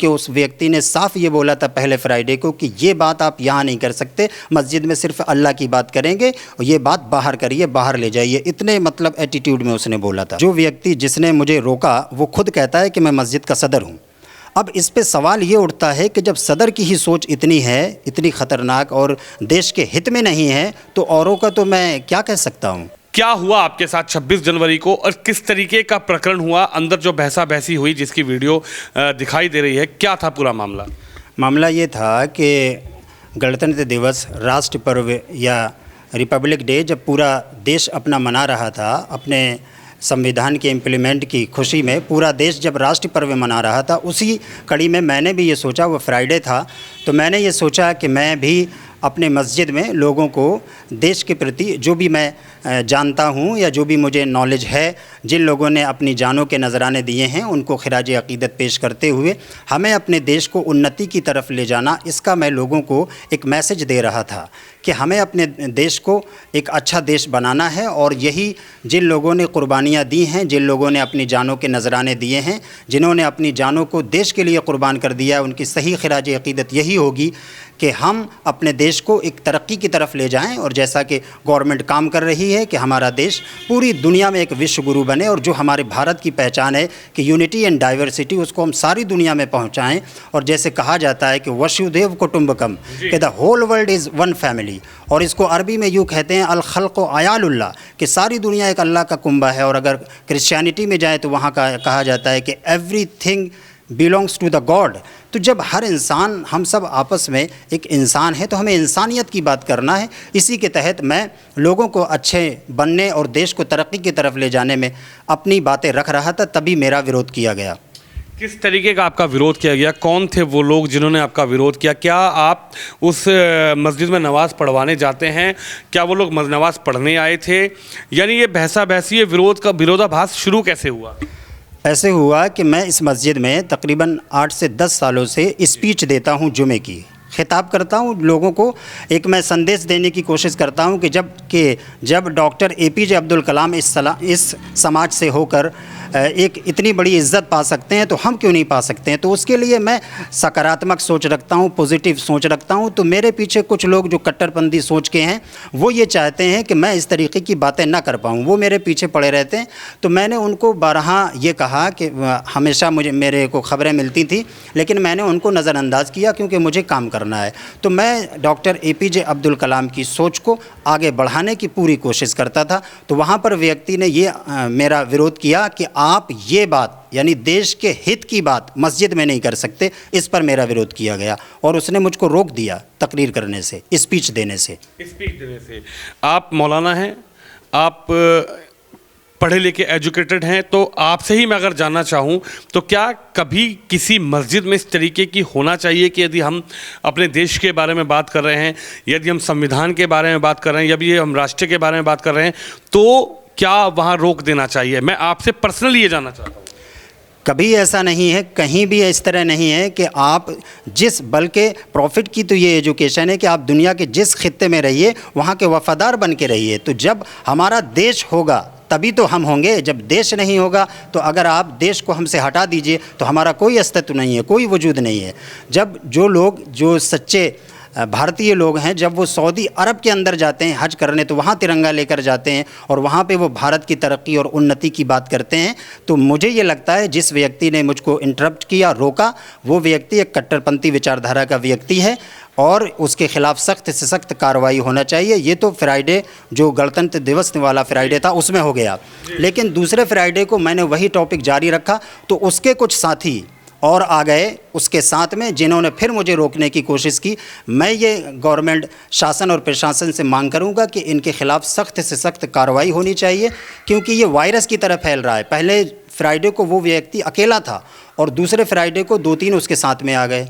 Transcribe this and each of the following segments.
कि उस व्यक्ति ने साफ ये बोला था पहले फ्राइडे को कि ये बात आप यहाँ नहीं कर सकते, मस्जिद में सिर्फ अल्लाह की बात करेंगे और ये बात बाहर करिए, बाहर ले जाइए, इतने मतलब एटीट्यूड में उसने बोला था। जो व्यक्ति जिसने मुझे रोका वो खुद कहता है कि मैं मस्जिद का सदर हूँ। अब इस पे सवाल ये उठता है कि जब सदर की ही सोच इतनी है, इतनी ख़तरनाक और देश के हित में नहीं है, तो औरों का तो मैं क्या कह सकता हूँ। क्या हुआ आपके साथ 26 जनवरी को और किस तरीके का प्रकरण हुआ, अंदर जो बहसा बहसी हुई जिसकी वीडियो दिखाई दे रही है, क्या था पूरा मामला? मामला ये था कि गणतंत्र दिवस, राष्ट्र पर्व या रिपब्लिक डे जब पूरा देश अपना मना रहा था, अपने संविधान के इम्प्लीमेंट की खुशी में पूरा देश जब राष्ट्र पर्व मना रहा था, उसी कड़ी में मैंने भी ये सोचा, वो फ्राइडे था, तो मैंने ये सोचा कि मैं भी अपने मस्जिद में लोगों को देश के प्रति जो भी मैं जानता हूँ या जो भी मुझे नॉलेज है, जिन लोगों ने अपनी जानों के नजराने दिए हैं, उनको खिराज अक़ीदत पेश करते हुए हमें अपने देश को उन्नति की तरफ ले जाना, इसका मैं लोगों को एक मैसेज दे रहा था कि हमें अपने देश को एक अच्छा देश बनाना है। और यही जिन लोगों ने कुर्बानियाँ दी हैं, जिन लोगों ने अपनी जानों के नजराने दिए हैं, जिन्होंने अपनी जानों को देश के लिए कुर्बान कर दिया है, उनकी सही खिराज अक़ीदत यही होगी कि हम अपने देश को एक तरक्की की तरफ ले जाएं। और जैसा कि गवर्नमेंट काम कर रही है कि हमारा देश पूरी दुनिया में एक विश्व गुरु बने, और जो हमारे भारत की पहचान है कि यूनिटी एंड डाइवर्सिटी, उसको हम सारी दुनिया में पहुंचाएं। और जैसे कहा जाता है कि वसुधैव कुटुंबकम, कि the whole world is one family, और इसको अरबी में यूँ कहते हैं अल खल्क़ आयालुल्लाह, कि सारी दुनिया एक अल्लाह का कुंबा है। और अगर क्रिश्चियनिटी में जाए तो वहाँ का कहा जाता है कि everything belongs to the god. तो जब हर इंसान, हम सब आपस में एक इंसान है, तो हमें इंसानियत की बात करना है। इसी के तहत मैं लोगों को अच्छे बनने और देश को तरक्की की तरफ ले जाने में अपनी बातें रख रहा था, तभी मेरा विरोध किया गया। किस तरीके का आपका विरोध किया गया? कौन थे वो लोग जिन्होंने आपका विरोध किया? क्या आप उस मस्जिद में नमाज़ पढ़वाने जाते हैं? क्या वो लोग नमाज़ पढ़ने आए थे? यानी ये बहसा बहसी, ये विरोध का विरोधाभास शुरू कैसे हुआ? ऐसे हुआ कि मैं इस मस्जिद में तकरीबन 8 से 10 सालों से स्पीच देता हूँ, जुमे की खिताब करता हूँ लोगों को। एक मैं संदेश देने की कोशिश करता हूँ कि जब डॉक्टर APJ अब्दुल कलाम इस समाज से होकर एक इतनी बड़ी इज़्ज़त पा सकते हैं, तो हम क्यों नहीं पा सकते हैं? तो उसके लिए मैं सकारात्मक सोच रखता हूँ, पॉजिटिव सोच रखता हूँ। तो मेरे पीछे कुछ लोग जो कट्टरपंथी सोच के हैं, वो ये चाहते हैं कि मैं इस तरीके की बातें ना कर पाऊँ, वो मेरे पीछे पड़े रहते हैं। तो मैंने उनको बारहा ये कहा कि हमेशा मेरे को ख़बरें मिलती थी, लेकिन मैंने उनको नज़रअंदाज किया क्योंकि मुझे काम करना है। तो मैं डॉक्टर APJ अब्दुल कलाम की सोच को आगे बढ़ाने की पूरी कोशिश करता था। तो वहाँ पर व्यक्ति ने ये मेरा विरोध किया कि आप ये बात, यानी देश के हित की बात मस्जिद में नहीं कर सकते। इस पर मेरा विरोध किया गया और उसने मुझको रोक दिया तकरीर करने से, स्पीच देने से। आप मौलाना हैं, आप पढ़े लिखे एजुकेटेड हैं, तो आपसे ही मैं अगर जानना चाहूँ तो क्या कभी किसी मस्जिद में इस तरीके की होना चाहिए कि यदि हम अपने देश के बारे में बात कर रहे हैं, यदि हम संविधान के बारे में बात कर रहे हैं, यदि हम राष्ट्र के बारे में बात कर रहे हैं, तो क्या वहाँ रोक देना चाहिए? मैं आपसे पर्सनली ये जानना चाहता हूँ। कभी ऐसा नहीं है, कहीं भी इस तरह नहीं है कि आप बल्कि प्रॉफिट की तो ये एजुकेशन है कि आप दुनिया के जिस खित्ते में रहिए वहाँ के वफ़ादार बन के रहिए। तो जब हमारा देश होगा तभी तो हम होंगे, जब देश नहीं होगा तो अगर आप देश को हमसे हटा दीजिए तो हमारा कोई अस्तित्व नहीं है, कोई वजूद नहीं है। जब जो सच्चे भारतीय लोग हैं, जब वो सऊदी अरब के अंदर जाते हैं हज करने, तो वहाँ तिरंगा लेकर जाते हैं और वहाँ पे वो भारत की तरक्की और उन्नति की बात करते हैं। तो मुझे ये लगता है जिस व्यक्ति ने मुझको इंटरप्ट किया, रोका, वो व्यक्ति एक कट्टरपंथी विचारधारा का व्यक्ति है और उसके खिलाफ सख्त से सख्त कार्रवाई होना चाहिए। ये तो फ्राइडे, जो गणतंत्र दिवस वाला फ्राइडे था, उसमें हो गया, लेकिन दूसरे फ्राइडे को मैंने वही टॉपिक जारी रखा तो उसके कुछ साथी और आ गए उसके साथ में, जिन्होंने फिर मुझे रोकने की कोशिश की। मैं ये गवर्नमेंट, शासन और प्रशासन से मांग करूंगा कि इनके खिलाफ सख्त से सख्त कार्रवाई होनी चाहिए, क्योंकि ये वायरस की तरह फैल रहा है। पहले फ्राइडे को वो व्यक्ति अकेला था और दूसरे फ्राइडे को 2-3 उसके साथ में आ गए।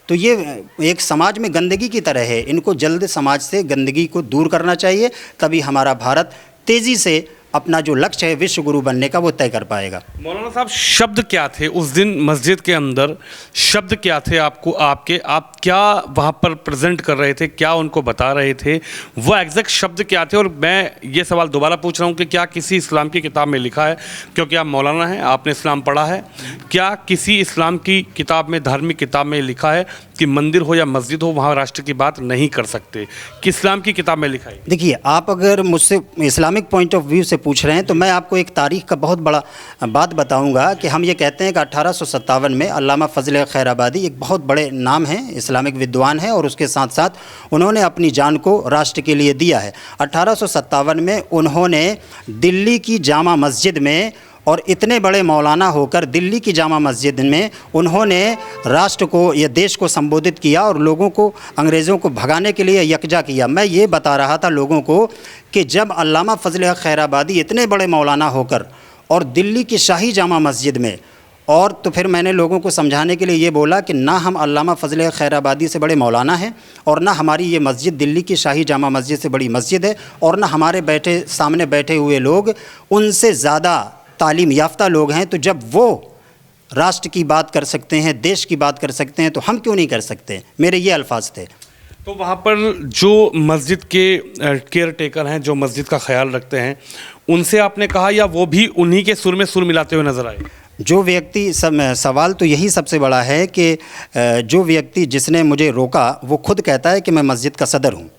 तो ये एक समाज में गंदगी की तरह है, इनको जल्द समाज से गंदगी को दूर करना चाहिए, तभी हमारा भारत तेज़ी से अपना जो लक्ष्य है विश्व गुरु बनने का वो तय कर पाएगा। मौलाना साहब, शब्द क्या थे उस दिन मस्जिद के अंदर? शब्द क्या थे आपको, आपके, आप क्या वहाँ पर प्रेजेंट कर रहे थे, क्या उनको बता रहे थे, वो एग्जैक्ट शब्द क्या थे? और मैं ये सवाल दोबारा पूछ रहा हूँ कि क्या किसी इस्लाम की किताब में लिखा है, क्योंकि आप मौलाना हैं, आपने इस्लाम पढ़ा है, क्या किसी इस्लाम की किताब में, धार्मिक किताब में लिखा है कि मंदिर हो या मस्जिद हो वहाँ राष्ट्र की बात नहीं कर सकते? कि इस्लाम की किताब में लिखा है? देखिए, आप अगर मुझसे इस्लामिक पॉइंट ऑफ व्यू से पूछ रहे हैं तो मैं आपको एक तारीख का बहुत बड़ा बात बताऊंगा कि हम ये कहते हैं कि 1857 में अल्लामा फजल खैराबादी एक बहुत बड़े नाम हैं, इस्लामिक विद्वान हैं, और उसके साथ साथ उन्होंने अपनी जान को राष्ट्र के लिए दिया है। 1857 में उन्होंने दिल्ली की जामा मस्जिद में, और इतने बड़े मौलाना होकर दिल्ली की जामा मस्जिद में उन्होंने राष्ट्र को या देश को संबोधित किया और लोगों को, अंग्रेज़ों को भगाने के लिए यकजा किया। मैं ये बता रहा था लोगों को कि जब अल्लामा फजल खैराबादी इतने बड़े मौलाना होकर और दिल्ली की शाही जामा मस्जिद में, और तो फिर मैंने लोगों को समझाने के लिए ये बोला कि ना हम अल्लामा फजल खैराबादी से बड़े मौलाना हैं, और ना हमारी ये मस्जिद दिल्ली की शाही जामा मस्जिद से बड़ी मस्जिद है, और ना हमारे सामने बैठे हुए लोग उनसे ज़्यादा तालीम याफ्ता लोग हैं। तो जब वो राष्ट्र की बात कर सकते हैं, देश की बात कर सकते हैं, तो हम क्यों नहीं कर सकते? मेरे ये अल्फाज थे। तो वहाँ पर जो मस्जिद के केयर टेकर हैं, जो मस्जिद का ख्याल रखते हैं, उनसे आपने कहा या वो भी उन्हीं के सुर में सुर मिलाते हुए नजर आए? जो व्यक्ति, सवाल तो यही सबसे बड़ा है कि जो व्यक्ति जिसने मुझे रोका वो खुद कहता है कि मैं मस्जिद का सदर हूँ।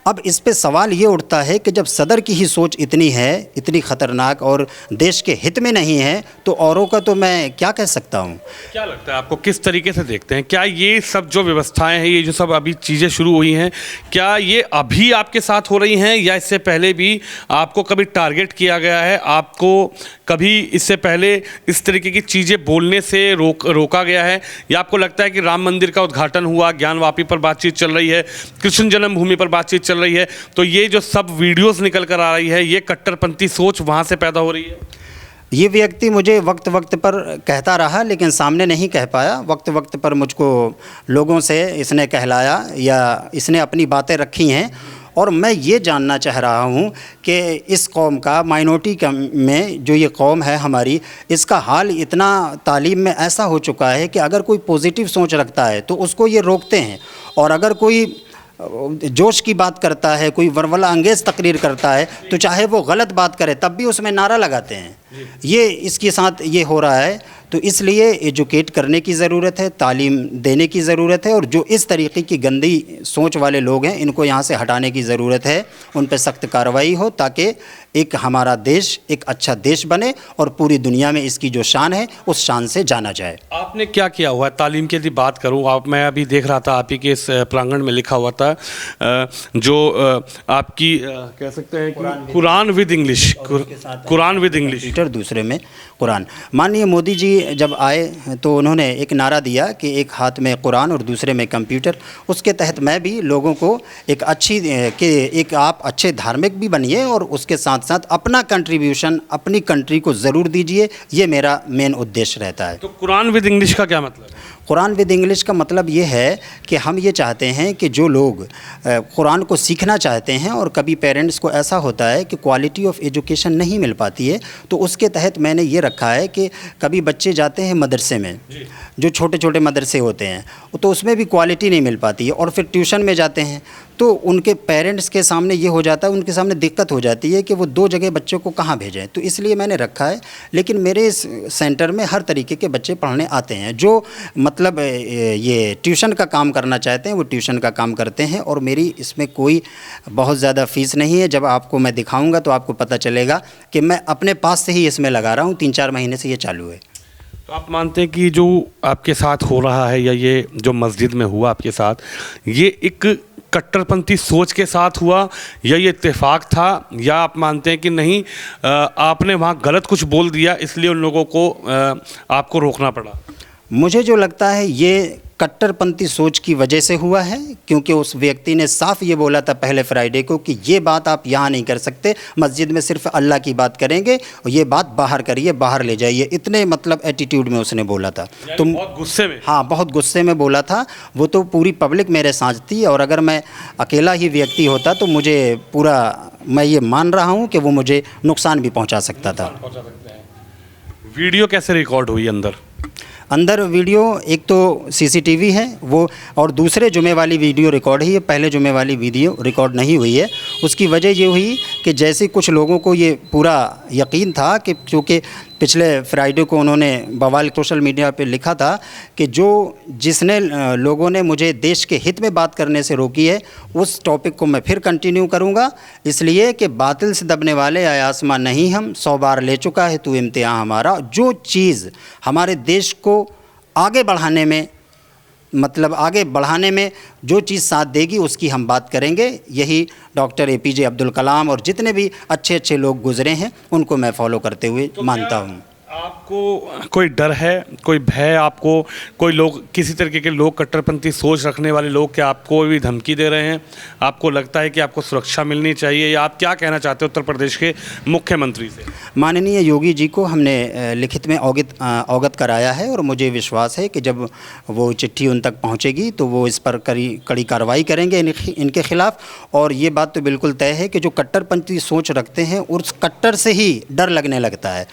अब इस पे सवाल ये उठता है कि जब सदर की ही सोच इतनी है, इतनी ख़तरनाक और देश के हित में नहीं है, तो औरों का तो मैं क्या कह सकता हूँ? क्या लगता है आपको, किस तरीके से देखते हैं? क्या ये सब जो व्यवस्थाएं हैं, ये जो सब अभी चीज़ें शुरू हुई हैं, क्या ये अभी आपके साथ हो रही हैं या इससे पहले भी आपको कभी टारगेट किया गया है? आपको कभी इससे पहले इस तरीके की चीज़ें बोलने से रोका गया है? या आपको लगता है कि राम मंदिर का उद्घाटन हुआ, ज्ञानवापी पर बातचीत चल रही है, कृष्ण जन्मभूमि पर बातचीत चल रही है, तो ये जो सब वीडियोस निकल कर आ रही है, ये कट्टरपंथी सोच वहाँ से पैदा हो रही है? ये व्यक्ति मुझे वक्त वक्त पर कहता रहा, लेकिन सामने नहीं कह पाया। वक्त वक्त पर मुझको लोगों से इसने कहलाया या इसने अपनी बातें रखी हैं, और मैं ये जानना चाह रहा हूँ कि इस कौम का, माइनॉरिटी में जो ये कौम है हमारी, इसका हाल इतना तालीम में ऐसा हो चुका है कि अगर कोई पॉजिटिव सोच रखता है तो उसको ये रोकते हैं, और अगर कोई जोश की बात करता है, कोई वरवला अंगेज़ तकरीर करता है, तो चाहे वो गलत बात करे तब भी उसमें नारा लगाते हैं। ये इसके साथ ये हो रहा है। तो इसलिए एजुकेट करने की ज़रूरत है, तालीम देने की ज़रूरत है, और जो इस तरीके की गंदी सोच वाले लोग हैं इनको यहाँ से हटाने की ज़रूरत है, उन पर सख्त कार्रवाई हो, ताकि एक हमारा देश एक अच्छा देश बने और पूरी दुनिया में इसकी जो शान है उस शान से जाना जाए। आपने क्या किया हुआ है तालीम की यदि बात करूँ? मैं अभी देख रहा था आप ही के इस प्रांगण में लिखा हुआ था जो आपकी कह सकते हैं कि Quran with English, Quran with English, दूसरे में कुरान। माननीय मोदी जी जब आए तो उन्होंने एक नारा दिया कि एक हाथ में कुरान और दूसरे में कंप्यूटर। उसके तहत मैं भी लोगों को एक एक आप अच्छे धार्मिक भी बनिए और उसके साथ साथ अपना कंट्रीब्यूशन अपनी कंट्री को ज़रूर दीजिए, ये मेरा मेन उद्देश्य रहता है। तो कुरान विद इंग्लिश का क्या मतलब है? कुरान विद इंग्लिश का मतलब ये है कि हम ये चाहते हैं कि जो लोग कुरान को सीखना चाहते हैं, और कभी पेरेंट्स को ऐसा होता है कि क्वालिटी ऑफ एजुकेशन नहीं मिल पाती है, तो उसके तहत मैंने ये रखा है कि कभी बच्चे जाते हैं मदरसे में, जो छोटे छोटे मदरसे होते हैं, तो उसमें भी क्वालिटी नहीं मिल पाती है, और फिर ट्यूशन में जाते हैं तो उनके पेरेंट्स के सामने ये हो जाता है, उनके सामने दिक्कत हो जाती है कि वो दो जगह बच्चों को कहाँ भेजें। तो इसलिए मैंने रखा है। लेकिन मेरे इस सेंटर में हर तरीके के बच्चे पढ़ने आते हैं, जो मतलब ये ट्यूशन का काम करना चाहते हैं वो ट्यूशन का काम करते हैं, और मेरी इसमें कोई बहुत ज़्यादा फ़ीस नहीं है। जब आपको मैं दिखाऊँगा तो आपको पता चलेगा कि मैं अपने पास से ही इसमें लगा रहा हूँ, 3-4 महीने से ये चालू है। तो आप मानते हैं कि जो आपके साथ हो रहा है या ये जो मस्जिद में हुआ आपके साथ, ये एक कट्टरपंथी सोच के साथ हुआ या ये इत्तेफाक था, या आप मानते हैं कि नहीं आपने वहाँ गलत कुछ बोल दिया इसलिए उन लोगों को आपको रोकना पड़ा? मुझे जो लगता है ये कट्टरपंथी सोच की वजह से हुआ है, क्योंकि उस व्यक्ति ने साफ ये बोला था पहले फ्राइडे को कि ये बात आप यहाँ नहीं कर सकते, मस्जिद में सिर्फ अल्लाह की बात करेंगे और ये बात बाहर करिए, बाहर ले जाइए, इतने मतलब एटीट्यूड में उसने बोला था। तो बहुत गुस्से में? हाँ, बहुत गुस्से में बोला था। वो तो पूरी पब्लिक मेरे साथ थी, और अगर मैं अकेला ही व्यक्ति होता तो मुझे पूरा मैं ये मान रहा हूँ कि वो मुझे नुकसान भी पहुँचा सकता था। वीडियो कैसे रिकॉर्ड हुई अंदर वीडियो एक तो सीसीटीवी है वो, और दूसरे जुमे वाली वीडियो रिकॉर्ड ही है, पहले जुमे वाली वीडियो रिकॉर्ड नहीं हुई है। उसकी वजह ये हुई कि जैसे कुछ लोगों को ये पूरा यकीन था कि चूँकि पिछले फ्राइडे को उन्होंने बवाल सोशल मीडिया पे लिखा था कि जिसने लोगों ने मुझे देश के हित में बात करने से रोकी है, उस टॉपिक को मैं फिर कंटिन्यू करूँगा, इसलिए कि बातिल से दबने वाले आए आसमान नहीं हम, 100 बार ले चुका है तू इम्तिहान हमारा। जो चीज़ हमारे देश को आगे बढ़ाने में, मतलब आगे बढ़ाने में जो चीज़ साथ देगी उसकी हम बात करेंगे। यही डॉक्टर APJ अब्दुल कलाम और जितने भी अच्छे अच्छे लोग गुजरे हैं उनको मैं फॉलो करते हुए मानता हूँ। आपको कोई डर है, कोई भय, आपको कोई लोग, किसी तरीके के लोग, कट्टरपंथी सोच रखने वाले लोग क्या आपको भी धमकी दे रहे हैं? आपको लगता है कि आपको सुरक्षा मिलनी चाहिए, या आप क्या कहना चाहते हो उत्तर प्रदेश के मुख्यमंत्री से? माननीय योगी जी को हमने लिखित में अवगत कराया है और मुझे विश्वास है कि जब वो चिट्ठी उन तक पहुंचेगी तो वो इस पर कड़ी कार्रवाई करेंगे इनके खिलाफ़। और ये बात तो बिल्कुल तय है कि जो कट्टरपंथी सोच रखते हैं उस कट्टर से ही डर लगने लगता है।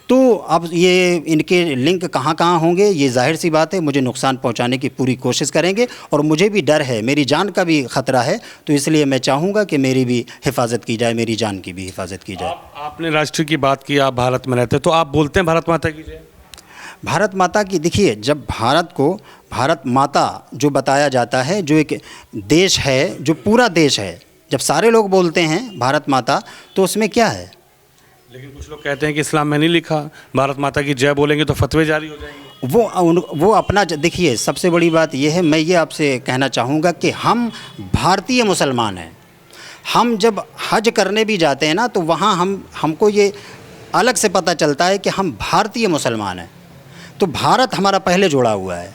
तो अब ये इनके लिंक कहाँ कहाँ होंगे, ये जाहिर सी बात है, मुझे नुकसान पहुंचाने की पूरी कोशिश करेंगे। और मुझे भी डर है, मेरी जान का भी ख़तरा है, तो इसलिए मैं चाहूँगा कि मेरी भी हिफाजत की जाए, मेरी जान की भी हिफाजत की जाए। आपने राष्ट्र की बात की, आप भारत में रहते, तो आप बोलते हैं भारत माता की जय? भारत माता की, देखिए, जब भारत को भारत माता जो बताया जाता है, जो एक देश है, जो पूरा देश है, जब सारे लोग बोलते हैं भारत माता, तो उसमें क्या है? लेकिन कुछ लोग कहते हैं कि इस्लाम में नहीं लिखा भारत माता की जय बोलेंगे तो फतवे जारी हो जाएंगे। वो अपना, देखिए, सबसे बड़ी बात यह है, मैं ये आपसे कहना चाहूँगा कि हम भारतीय मुसलमान हैं। हम जब हज करने भी जाते हैं ना, तो वहाँ हमको ये अलग से पता चलता है कि हम भारतीय मुसलमान हैं। तो भारत हमारा पहले जुड़ा हुआ है।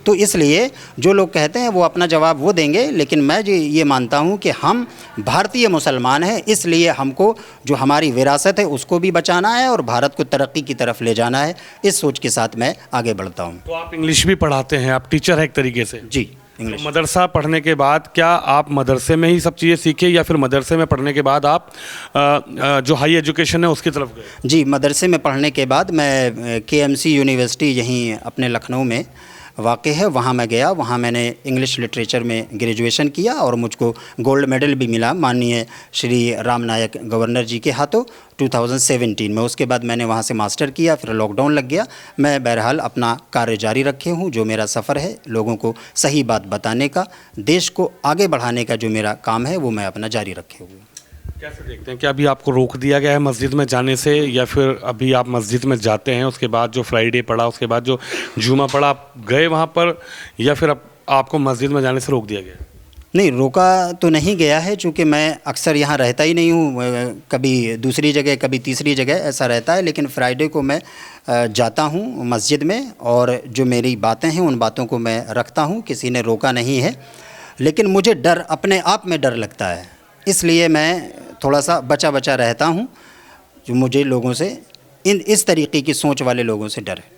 तो इसलिए जो लोग कहते हैं वो अपना जवाब वो देंगे, लेकिन मैं ये मानता हूँ कि हम भारतीय मुसलमान हैं, इसलिए हमको जो हमारी विरासत है उसको भी बचाना है और भारत को तरक्की की तरफ ले जाना है। इस सोच के साथ मैं आगे बढ़ता हूँ। तो आप इंग्लिश भी पढ़ाते हैं, आप टीचर हैं एक तरीके से? जी, इंग्लिश। तो मदरसा पढ़ने के बाद क्या आप मदरसे में ही सब चीज़ें सीखे, या फिर मदरसे में पढ़ने के बाद आप जो हाई एजुकेशन है उसकी तरफ गए? जी, मदरसे में पढ़ने के बाद मैं KMC यूनिवर्सिटी यहीं अपने लखनऊ में वाक़ है, वहाँ मैं गया। वहाँ मैंने इंग्लिश लिटरेचर में ग्रेजुएशन किया और मुझको गोल्ड मेडल भी मिला माननीय श्री राम नायक गवर्नर जी के हाथों 2017 में। उसके बाद मैंने वहाँ से मास्टर किया, फिर लॉकडाउन लग गया। मैं बहरहाल अपना कार्य जारी रखे हूँ। जो मेरा सफ़र है लोगों को सही बात बताने का, देश को आगे बढ़ाने का जो मेरा काम है वो मैं अपना जारी रखे हुए। कैसे देखते हैं कि अभी आपको रोक दिया गया है मस्जिद में जाने से, या फिर अभी आप मस्जिद में जाते हैं, उसके बाद जो फ्राइडे पड़ा, उसके बाद जो जुमा पड़ा, आप गए वहाँ पर, या फिर आपको मस्जिद में जाने से रोक दिया गया? नहीं, रोका तो नहीं गया है, चूँकि मैं अक्सर यहाँ रहता ही नहीं हूँ, कभी दूसरी जगह कभी तीसरी जगह ऐसा रहता है। लेकिन फ्राइडे को मैं जाता हूँ मस्जिद में और जो मेरी बातें हैं उन बातों को मैं रखता हूँ। किसी ने रोका नहीं है, लेकिन मुझे डर, अपने आप में डर लगता है, इसलिए मैं थोड़ा सा बचा रहता हूँ। जो मुझे लोगों से इस तरीके की सोच वाले लोगों से डर है।